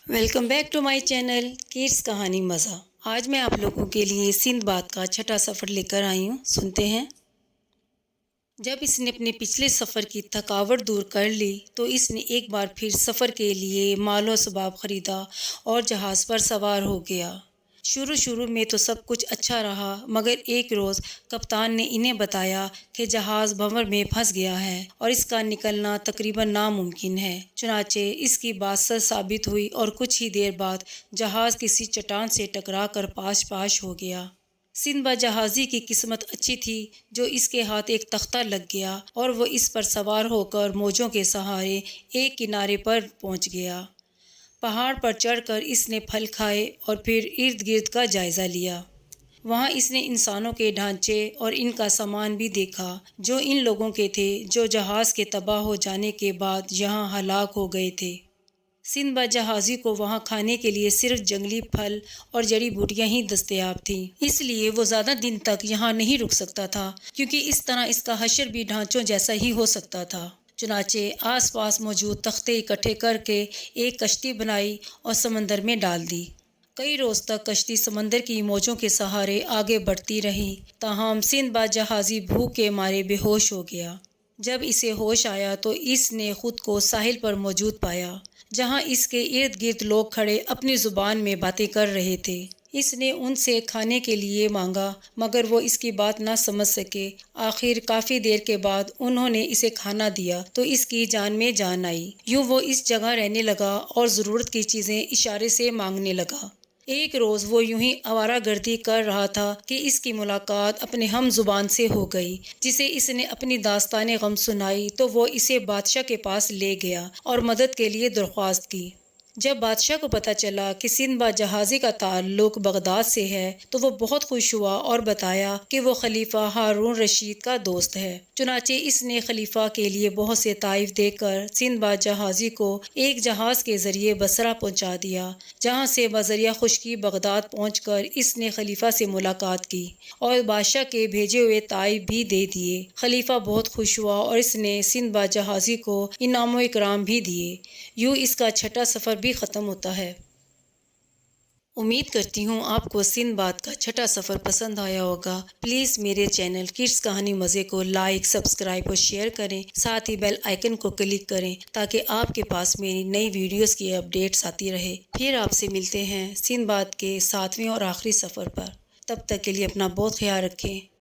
Welcome back to my channel kids کہانی مزہ۔ آج میں آپ لوگوں کے لیے سندھ باد کا چھٹا سفر لے کر آئی ہوں، سنتے ہیں۔ جب اس نے اپنے پچھلے سفر کی تھکاوٹ دور کر لی تو اس نے ایک بار پھر سفر کے لیے مال و اسباب خریدا اور جہاز پر سوار ہو گیا۔ شروع میں تو سب کچھ اچھا رہا، مگر ایک روز کپتان نے انہیں بتایا کہ جہاز بھنور میں پھنس گیا ہے اور اس کا نکلنا تقریباً ناممکن ہے۔ چنانچہ اس کی بات سچ ثابت ہوئی اور کچھ ہی دیر بعد جہاز کسی چٹان سے ٹکرا کر پاش ہو گیا۔ سندھ جہازی کی قسمت اچھی تھی جو اس کے ہاتھ ایک تختہ لگ گیا اور وہ اس پر سوار ہو کر موجوں کے سہارے ایک کنارے پر پہنچ گیا۔ پہاڑ پر چڑھ کر اس نے پھل کھائے اور پھر ارد گرد کا جائزہ لیا۔ وہاں اس نے انسانوں کے ڈھانچے اور ان کا سامان بھی دیکھا جو ان لوگوں کے تھے جو جہاز کے تباہ ہو جانے کے بعد یہاں ہلاک ہو گئے تھے۔ سندھ جہازی کو وہاں کھانے کے لیے صرف جنگلی پھل اور جڑی بوٹیاں ہی دستیاب تھیں، اس لیے وہ زیادہ دن تک یہاں نہیں رک سکتا تھا، کیونکہ اس طرح اس کا حشر بھی ڈھانچوں جیسا ہی ہو سکتا تھا۔ چنانچہ آس پاس موجود تختے اکٹھے کر کے ایک کشتی بنائی اور سمندر میں ڈال دی۔ کئی روز تک کشتی سمندر کی موجوں کے سہارے آگے بڑھتی رہی، تاہم سندھ جہازی بھوک کے مارے بے ہوش ہو گیا۔ جب اسے ہوش آیا تو اس نے خود کو ساحل پر موجود پایا، جہاں اس کے ارد گرد لوگ کھڑے اپنی زبان میں باتیں کر رہے تھے۔ اس نے ان سے کھانے کے لیے مانگا، مگر وہ اس کی بات نہ سمجھ سکے۔ آخر کافی دیر کے بعد انہوں نے اسے کھانا دیا تو اس کی جان میں جان آئی۔ یوں وہ اس جگہ رہنے لگا اور ضرورت کی چیزیں اشارے سے مانگنے لگا۔ ایک روز وہ یوں ہی آوارہ گردی کر رہا تھا کہ اس کی ملاقات اپنے ہم زبان سے ہو گئی، جسے اس نے اپنی داستان غم سنائی تو وہ اسے بادشاہ کے پاس لے گیا اور مدد کے لیے درخواست کی۔ جب بادشاہ کو پتہ چلا کہ سندھ جہازی کا تعلق بغداد سے ہے تو وہ بہت خوش ہوا اور بتایا کہ وہ خلیفہ ہارون رشید کا دوست ہے۔ چنانچہ اس نے خلیفہ کے لیے بہت سے تحائف دے کر سندھ جہازی کو ایک جہاز کے ذریعے بصرہ پہنچا دیا، جہاں سے بذریعہ خشکی بغداد پہنچ کر اس نے خلیفہ سے ملاقات کی اور بادشاہ کے بھیجے ہوئے تحائف بھی دے دیے۔ خلیفہ بہت خوش ہوا اور اس نے سندھ جہازی کو انعام و اکرام بھی دیے۔ یوں اس کا چھٹا سفر بھی ختم ہوتا ہے۔ امید کرتی ہوں آپ کو سندھ باد کا چھٹا سفر پسند آیا ہوگا۔ پلیز میرے چینل کڈس کہانی مزے کو لائک، سبسکرائب اور شیئر کریں، ساتھ ہی بیل آئیکن کو کلک کریں تاکہ آپ کے پاس میری نئی ویڈیوز کی اپڈیٹس آتی رہے۔ پھر آپ سے ملتے ہیں سندھ باد کے 7ویں اور آخری سفر پر۔ تب تک کے لیے اپنا بہت خیال رکھیں۔